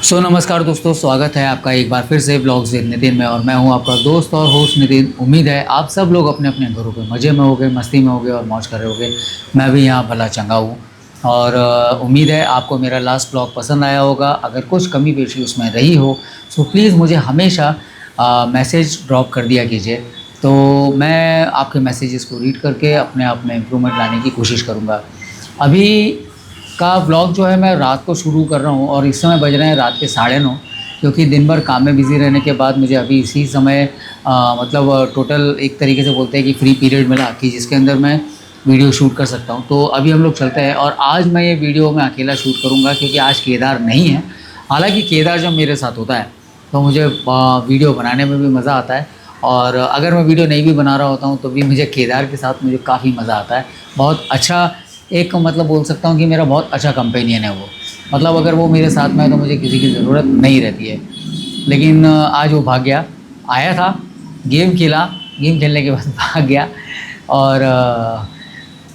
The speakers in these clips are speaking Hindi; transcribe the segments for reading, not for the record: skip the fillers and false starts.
नमस्कार दोस्तों, स्वागत है आपका एक बार फिर से ब्लॉग्स विद नितिन में। और मैं हूं आपका दोस्त और होस्ट नितिन। उम्मीद है आप सब लोग अपने अपने घरों पे मज़े में होगे, मस्ती में होगे और मौज कर रहे होगे। मैं भी यहाँ भला चंगा हूँ और उम्मीद है आपको मेरा लास्ट ब्लॉग पसंद आया होगा। अगर कुछ कमी पेशी उसमें रही हो तो प्लीज़ मुझे हमेशा मैसेज ड्रॉप कर दिया कीजिए, तो मैं आपके मैसेजेस को रीड करके अपने आप में इम्प्रूवमेंट लाने की कोशिश करूँगा। अभी का व्लॉग जो है मैं रात को शुरू कर रहा हूँ और इस समय बज रहे हैं रात के 9:30, क्योंकि दिन भर काम में बिज़ी रहने के बाद मुझे अभी इसी समय मतलब टोटल एक तरीके से बोलते हैं कि फ्री पीरियड मिला कि जिसके अंदर मैं वीडियो शूट कर सकता हूँ। तो अभी हम लोग चलते हैं और आज मैं ये वीडियो मैं अकेला शूट करूँगा क्योंकि आज केदार नहीं है। हालाँकि केदार जब मेरे साथ होता है तो मुझे वीडियो बनाने में भी मज़ा आता है, और अगर मैं वीडियो नहीं भी बना रहा होता हूँ तो भी मुझे केदार के साथ मुझे काफ़ी मज़ा आता है। बहुत अच्छा एक मतलब बोल सकता हूँ कि मेरा बहुत अच्छा कंपेनियन है वो। मतलब अगर वो मेरे साथ में है तो मुझे किसी की ज़रूरत नहीं रहती है। लेकिन आज वो भाग गया, आया था, गेम खेला, गेम खेलने के बाद भाग गया। और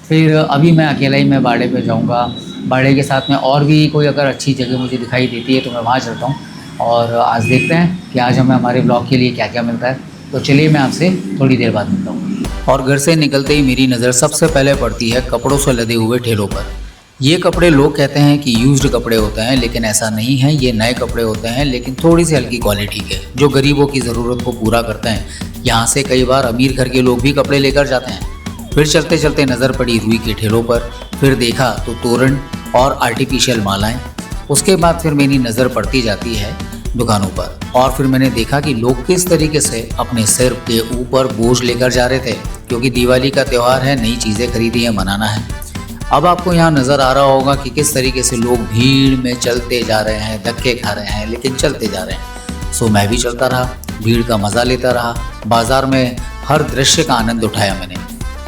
फिर अभी मैं अकेला ही मैं बाड़े पे जाऊँगा। बाड़े के साथ में और भी कोई अगर अच्छी जगह मुझे दिखाई देती है तो मैं वहाँ चलता हूँ। और आज देखते हैं कि आज हमें हमारे ब्लॉग के लिए क्या क्या मिलता है। तो चलिए मैं आपसे थोड़ी देर बाद मिलता हूँ। और घर से निकलते ही मेरी नज़र सबसे पहले पड़ती है कपड़ों से लदे हुए ठेलों पर। ये कपड़े लोग कहते हैं कि यूज्ड कपड़े होते हैं, लेकिन ऐसा नहीं है। ये नए कपड़े होते हैं लेकिन थोड़ी सी हल्की क्वालिटी के, जो गरीबों की ज़रूरत को पूरा करते हैं। यहाँ से कई बार अमीर घर के लोग भी कपड़े लेकर जाते हैं। फिर चलते चलते नज़र पड़ी रुई के ठेलों पर। फिर देखा तो तोरण और आर्टिफिशियल मालाएँ। उसके बाद फिर मेरी नज़र पड़ती जाती है दुकानों पर, और फिर मैंने देखा कि लोग किस तरीके से अपने सिर के ऊपर बोझ लेकर जा रहे थे, क्योंकि दिवाली का त्यौहार है, नई चीज़ें खरीदी है, मनाना है। अब आपको यहाँ नज़र आ रहा होगा कि किस तरीके से लोग भीड़ में चलते जा रहे हैं, धक्के खा रहे हैं, लेकिन चलते जा रहे हैं। सो मैं भी चलता रहा, भीड़ का मज़ा लेता रहा। बाज़ार में हर दृश्य का आनंद उठाया मैंने।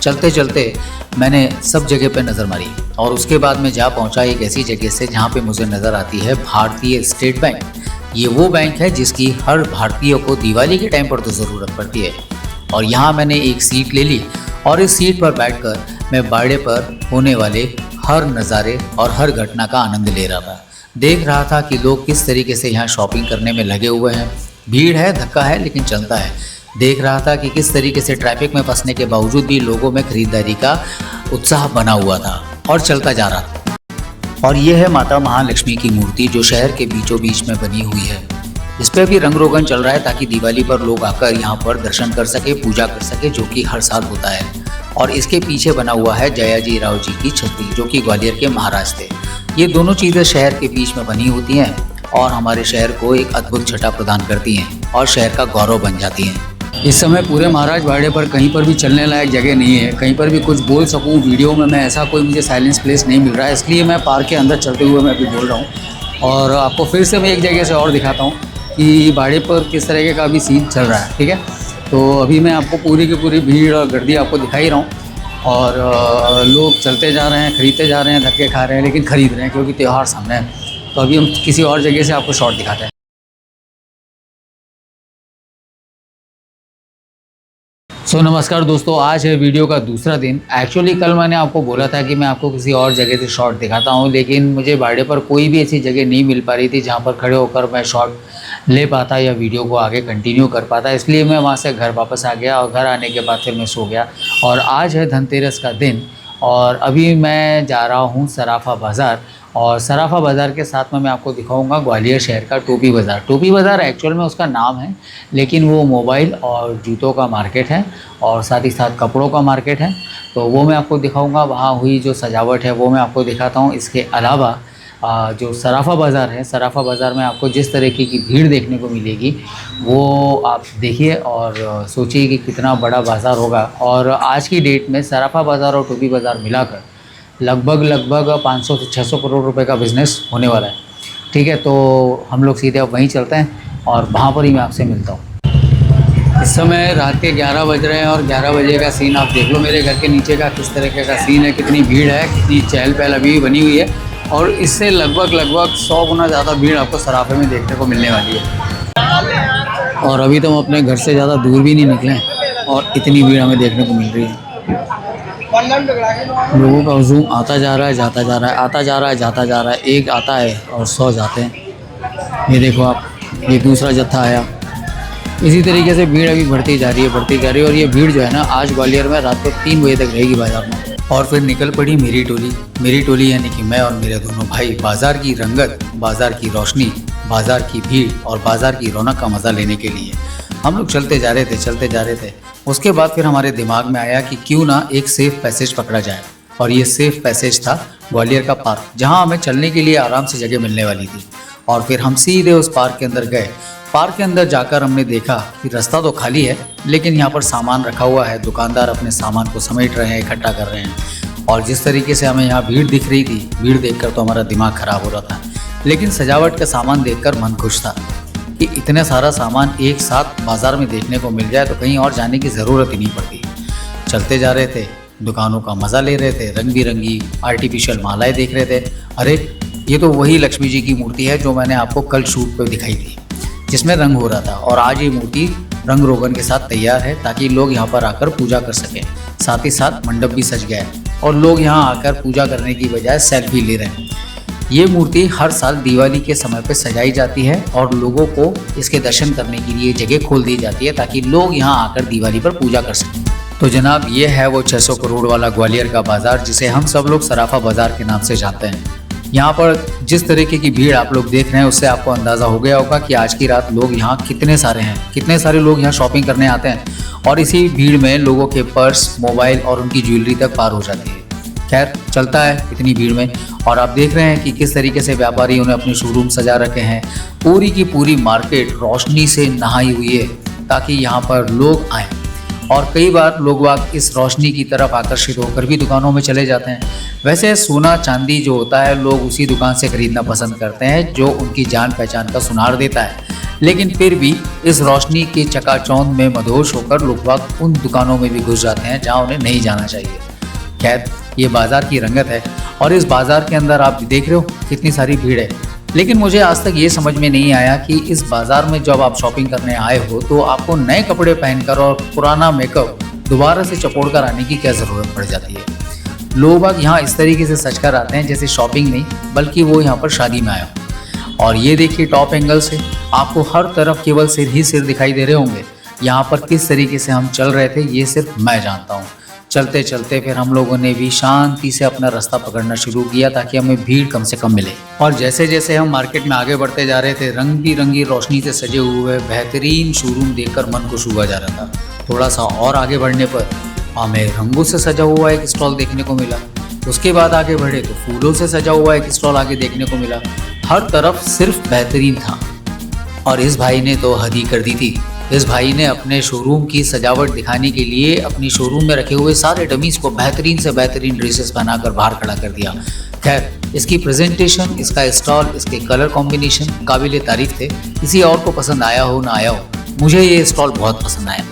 चलते चलते मैंने सब जगह पे नज़र मारी और उसके बाद मैं जा पहुँचा एक ऐसी जगह से जहाँ पे मुझे नज़र आती है भारतीय स्टेट बैंक। ये वो बैंक है जिसकी हर भारतीय को दिवाली के टाइम पर तो ज़रूरत पड़ती है। और यहाँ मैंने एक सीट ले ली और इस सीट पर बैठकर मैं बाड़े पर होने वाले हर नज़ारे और हर घटना का आनंद ले रहा था। देख रहा था कि लोग किस तरीके से यहाँ शॉपिंग करने में लगे हुए हैं। भीड़ है, धक्का है, लेकिन चलता है। देख रहा था कि किस तरीके से ट्रैफिक में फंसने के बावजूद भी लोगों में खरीदारी का उत्साह बना हुआ था और चलता जा रहा था। और ये है माता महालक्ष्मी की मूर्ति जो शहर के बीचों बीच में बनी हुई है। इस पर भी रंग रोगन चल रहा है ताकि दिवाली पर लोग आकर यहाँ पर दर्शन कर सके, पूजा कर सके, जो कि हर साल होता है। और इसके पीछे बना हुआ है जयाजी राव जी की छतरी, जो कि ग्वालियर के महाराज थे। ये दोनों चीज़ें शहर के बीच में बनी होती हैं और हमारे शहर को एक अद्भुत छटा प्रदान करती हैं और शहर का गौरव बन जाती हैं। इस समय पूरे महाराज बाड़े पर कहीं पर भी चलने लायक जगह नहीं है, कहीं पर भी कुछ बोल सकूं वीडियो में मैं ऐसा कोई मुझे साइलेंस प्लेस नहीं मिल रहा है। इसलिए मैं पार्क के अंदर चलते हुए मैं भी बोल रहा हूं। और आपको फिर से मैं एक जगह से और दिखाता हूं कि बाड़े पर किस तरीके का अभी सीन चल रहा है। ठीक है, तो अभी मैं आपको पूरी की पूरी भीड़ और गर्दी आपको दिखा ही रहा हूँ। और लोग चलते जा रहे हैं, खरीदते जा रहे हैं, धक्के खा रहे हैं, लेकिन ख़रीद रहे हैं क्योंकि त्यौहार सामने है। तो अभी हम किसी और जगह से आपको शॉर्ट दिखाते हैं। नमस्कार दोस्तों, आज है वीडियो का दूसरा दिन। एक्चुअली कल मैंने आपको बोला था कि मैं आपको किसी और जगह से शॉट दिखाता हूं, लेकिन मुझे बाड़े पर कोई भी ऐसी जगह नहीं मिल पा रही थी जहां पर खड़े होकर मैं शॉट ले पाता या वीडियो को आगे कंटिन्यू कर पाता। इसलिए मैं वहां से घर वापस आ गया और घर आने के बाद फिर मैं सो गया। और आज है धनतेरस का दिन और अभी मैं जा रहा हूँ सराफा बाज़ार। और सराफा बाज़ार के साथ में मैं आपको दिखाऊंगा ग्वालियर शहर का टोपी बाज़ार। टोपी बाज़ार एक्चुअल में उसका नाम है, लेकिन वो मोबाइल और जूतों का मार्केट है और साथ ही साथ कपड़ों का मार्केट है। तो वो मैं आपको दिखाऊंगा, वहाँ हुई जो सजावट है वो मैं आपको दिखाता हूँ। इसके अलावा जो सराफा बाज़ार है, सराफा बाज़ार में आपको जिस तरीके की भीड़ देखने को मिलेगी वो आप देखिए और सोचिए कि कितना बड़ा बाज़ार होगा। और आज की डेट में सराफा बाज़ार और टोपी बाज़ार मिलाकर लगभग 500 से 600 करोड़ रुपए का बिज़नेस होने वाला है। ठीक है, तो हम लोग सीधे अब वहीं चलते हैं और वहाँ पर ही मैं आपसे मिलता हूँ। इस समय रात के 11 बज रहे हैं और 11 बजे का सीन आप देख लो मेरे घर के नीचे का किस तरीके का सीन है, कितनी भीड़ है, कितनी चहल पहल अभी भी बनी हुई है। और इससे लगभग 100 गुना ज़्यादा भीड़ आपको सराफे में देखने को मिलने वाली है। और अभी तो हम अपने घर से ज़्यादा दूर भी नहीं निकले और इतनी भीड़ हमें देखने को मिल रही है। लोगों का हुजूम आता जा रहा है, जाता जा रहा है, आता जा रहा है, जाता जा रहा है। एक आता है और 100 जाते हैं। ये देखो आप, ये दूसरा जत्था आया। इसी तरीके से भीड़ अभी बढ़ती जा रही है, बढ़ती जा रही है। और ये भीड़ जो है ना, आज ग्वालियर में रात को 3 बजे तक रहेगी बाजार में। और फिर निकल पड़ी मेरी टोली। मेरी टोली यानी कि मैं और मेरे दोनों भाई बाजार की रंगत, बाजार की रोशनी, बाजार की भीड़ और बाजार की रौनक का मज़ा लेने के लिए हम लोग चलते जा रहे थे, चलते जा रहे थे। उसके बाद फिर हमारे दिमाग में आया कि क्यों ना एक सेफ पैसेज पकड़ा जाए। और ये सेफ पैसेज था ग्वालियर का पार्क, जहाँ हमें चलने के लिए आराम से जगह मिलने वाली थी। और फिर हम सीधे उस पार्क के अंदर गए। पार्क के अंदर जाकर हमने देखा कि रास्ता तो खाली है, लेकिन यहाँ पर सामान रखा हुआ है। दुकानदार अपने सामान को समेट रहे हैं, इकट्ठा कर रहे हैं। और जिस तरीके से हमें यहाँ भीड़ दिख रही थी, भीड़ देखकर तो हमारा दिमाग खराब हो रहा था। लेकिन सजावट का सामान देखकर मन खुश था कि इतने सारा सामान एक साथ बाज़ार में देखने को मिल जाए तो कहीं और जाने की ज़रूरत ही नहीं पड़ती। चलते जा रहे थे, दुकानों का मज़ा ले रहे थे, रंग बिरंगी आर्टिफिशियल मालाएँ देख रहे थे। अरे ये तो वही लक्ष्मी जी की मूर्ति है जो मैंने आपको कल शूट पर दिखाई थी, जिसमें रंग हो रहा था। और आज ये मूर्ति रंग रोगन के साथ तैयार है ताकि लोग यहाँ पर आकर पूजा कर सकें। साथ ही साथ मंडप भी सज गया है और लोग यहाँ आकर पूजा करने की बजाय सेल्फी ले रहे हैं। ये मूर्ति हर साल दिवाली के समय पर सजाई जाती है और लोगों को इसके दर्शन करने के लिए जगह खोल दी जाती है ताकि लोग यहाँ आकर दिवाली पर पूजा कर सकें। तो जनाब, ये है वो 600 करोड़ वाला ग्वालियर का बाज़ार जिसे हम सब लोग सराफा बाज़ार के नाम से जानते हैं। यहाँ पर जिस तरीके की भीड़ आप लोग देख रहे हैं उससे आपको अंदाज़ा हो गया होगा कि आज की रात लोग यहाँ कितने सारे हैं, कितने सारे लोग यहाँ शॉपिंग करने आते हैं। और इसी भीड़ में लोगों के पर्स, मोबाइल और उनकी ज्वेलरी तक पार हो जाती है। खैर, चलता है इतनी भीड़ में। और आप देख रहे हैं कि किस तरीके से व्यापारी उन्हें अपने शोरूम सजा रखे हैं। पूरी की पूरी मार्केट रोशनी से नहाई हुई है ताकि यहाँ पर लोग आएँ। और कई बार लोग वाग इस रोशनी की तरफ आकर्षित होकर भी दुकानों में चले जाते हैं। वैसे सोना चांदी जो होता है, लोग उसी दुकान से खरीदना पसंद करते हैं जो उनकी जान पहचान का सुनार देता है। लेकिन फिर भी इस रोशनी के चकाचौंध में मदहोश होकर लोग वाग उन दुकानों में भी घुस जाते हैं जहां उन्हें नहीं जाना चाहिए। खैर, ये बाज़ार की रंगत है और इस बाज़ार के अंदर आप देख रहे हो कितनी सारी भीड़ है। लेकिन मुझे आज तक ये समझ में नहीं आया कि इस बाज़ार में जब आप शॉपिंग करने आए हो तो आपको नए कपड़े पहनकर और पुराना मेकअप दोबारा से चपोड़ कर आने की क्या ज़रूरत पड़ जाती है। लोग बाग यहाँ इस तरीके से सज कर आते हैं जैसे शॉपिंग नहीं, बल्कि वो यहाँ पर शादी में आया हो। और ये देखिए, टॉप एंगल से आपको हर तरफ केवल सिर ही सिर दिखाई दे रहे होंगे। यहाँ पर किस तरीके से हम चल रहे थे ये सिर्फ मैं जानता हूँ। चलते चलते फिर हम लोगों ने भी शांति से अपना रास्ता पकड़ना शुरू किया ताकि हमें भीड़ कम से कम मिले। और जैसे जैसे हम मार्केट में आगे बढ़ते जा रहे थे, रंग बिरंगी रोशनी से सजे हुए बेहतरीन शोरूम देखकर मन खुश हुआ जा रहा था। थोड़ा सा और आगे बढ़ने पर हमें रंगों से सजा हुआ एक स्टॉल देखने को मिला। उसके बाद आगे बढ़े तो फूलों से सजा हुआ एक स्टॉल आगे देखने को मिला। हर तरफ सिर्फ बेहतरीन था। और इस भाई ने तो हद ही कर दी थी। इस भाई ने अपने शोरूम की सजावट दिखाने के लिए अपनी शोरूम में रखे हुए सारे डमीज को बेहतरीन से बेहतरीन ड्रेसेस पहनाकर बाहर खड़ा कर दिया। खैर, इसकी प्रेजेंटेशन, इसका स्टॉल, इसके कलर कॉम्बिनेशन काबिल तारीफ थे। किसी और को पसंद आया हो ना आया हो, मुझे ये स्टॉल बहुत पसंद आया।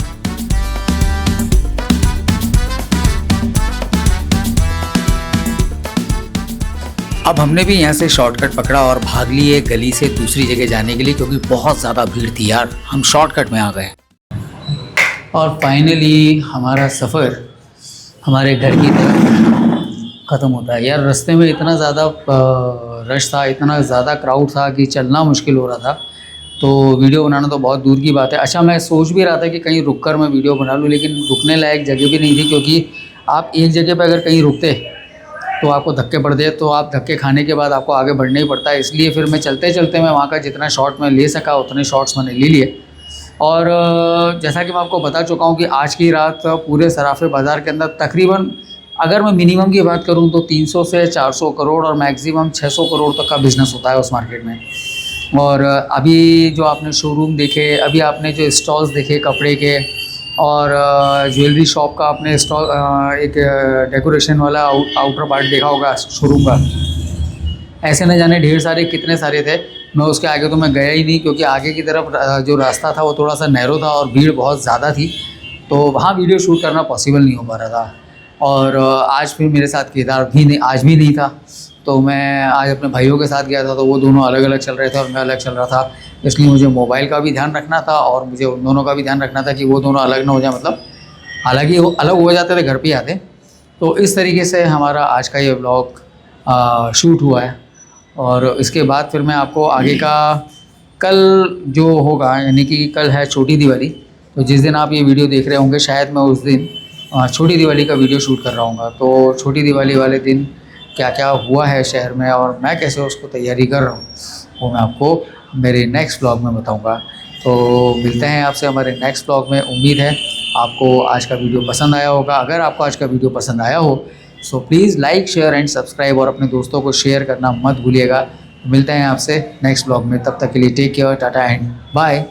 अब हमने भी यहाँ से शॉर्टकट पकड़ा और भाग लिए गली से दूसरी जगह जाने के लिए, क्योंकि बहुत ज़्यादा भीड़ थी यार। हम शॉर्टकट में आ गए और फाइनली हमारा सफ़र हमारे घर की तरफ ख़त्म होता है। यार, रास्ते में इतना ज़्यादा रश था, इतना ज़्यादा क्राउड था कि चलना मुश्किल हो रहा था। तो वीडियो बनाना तो बहुत दूर की बात है। अच्छा, मैं सोच भी रहा था कि कहीं रुक कर मैं वीडियो बना लूँ, लेकिन रुकने लायक जगह भी नहीं थी, क्योंकि आप एक जगह पर अगर कहीं रुकते तो आपको धक्के पड़ दे, तो आप धक्के खाने के बाद आपको आगे बढ़ना ही पड़ता है। इसलिए फिर मैं चलते चलते मैं वहाँ का जितना शॉट मैं ले सका उतने शॉट्स मैंने ले लिए। और जैसा कि मैं आपको बता चुका हूँ कि आज की रात पूरे सराफे बाज़ार के अंदर तकरीबन, अगर मैं मिनिमम की बात करूँ तो 300 से 400 करोड़ और मैक्सिमम 600 करोड़ तक का बिज़नेस होता है उस मार्केट में। और अभी जो आपने शोरूम देखे, अभी आपने जो स्टॉल्स देखे कपड़े के और ज्वेलरी शॉप का, आपने स्टॉल एक डेकोरेशन वाला आउटर पार्ट देखा होगा शोरूम का, ऐसे न जाने ढेर सारे कितने सारे थे। मैं उसके आगे तो मैं गया ही नहीं, क्योंकि आगे की तरफ जो रास्ता था वो थोड़ा सा नैरो था और भीड़ बहुत ज़्यादा थी, तो वहाँ वीडियो शूट करना पॉसिबल नहीं हो पा रहा था। और आज फिर मेरे साथ केदार भी नहीं, आज भी नहीं था, तो मैं आज अपने भाइयों के साथ गया था, तो वो दोनों अलग अलग चल रहे थे और मैं अलग चल रहा था। इसलिए मुझे मोबाइल का भी ध्यान रखना था और मुझे उन दोनों का भी ध्यान रखना था कि वो दोनों अलग ना हो जाए, मतलब हालांकि वो अलग हो जाते थे घर पे आते। तो इस तरीके से हमारा आज का ये व्लॉग शूट हुआ है। और इसके बाद फिर मैं आपको आगे का कल जो होगा, यानी कि कल है छोटी दिवाली, तो जिस दिन आप ये वीडियो देख रहे होंगे शायद मैं उस दिन छोटी दिवाली का वीडियो शूट कर रहा हूँ। तो छोटी दिवाली वाले दिन क्या क्या हुआ है शहर में और मैं कैसे उसको तैयारी कर रहा हूँ, वो मैं आपको मेरे नेक्स्ट ब्लॉग में बताऊँगा। तो मिलते हैं आपसे हमारे नेक्स्ट ब्लॉग में। उम्मीद है आपको आज का वीडियो पसंद आया होगा। अगर आपको आज का वीडियो पसंद आया हो so please like, share and subscribe और अपने दोस्तों को शेयर करना मत भूलिएगा। मिलते हैं आपसे नेक्स्ट ब्लॉग में, तब तक के लिए take care, tata and bye.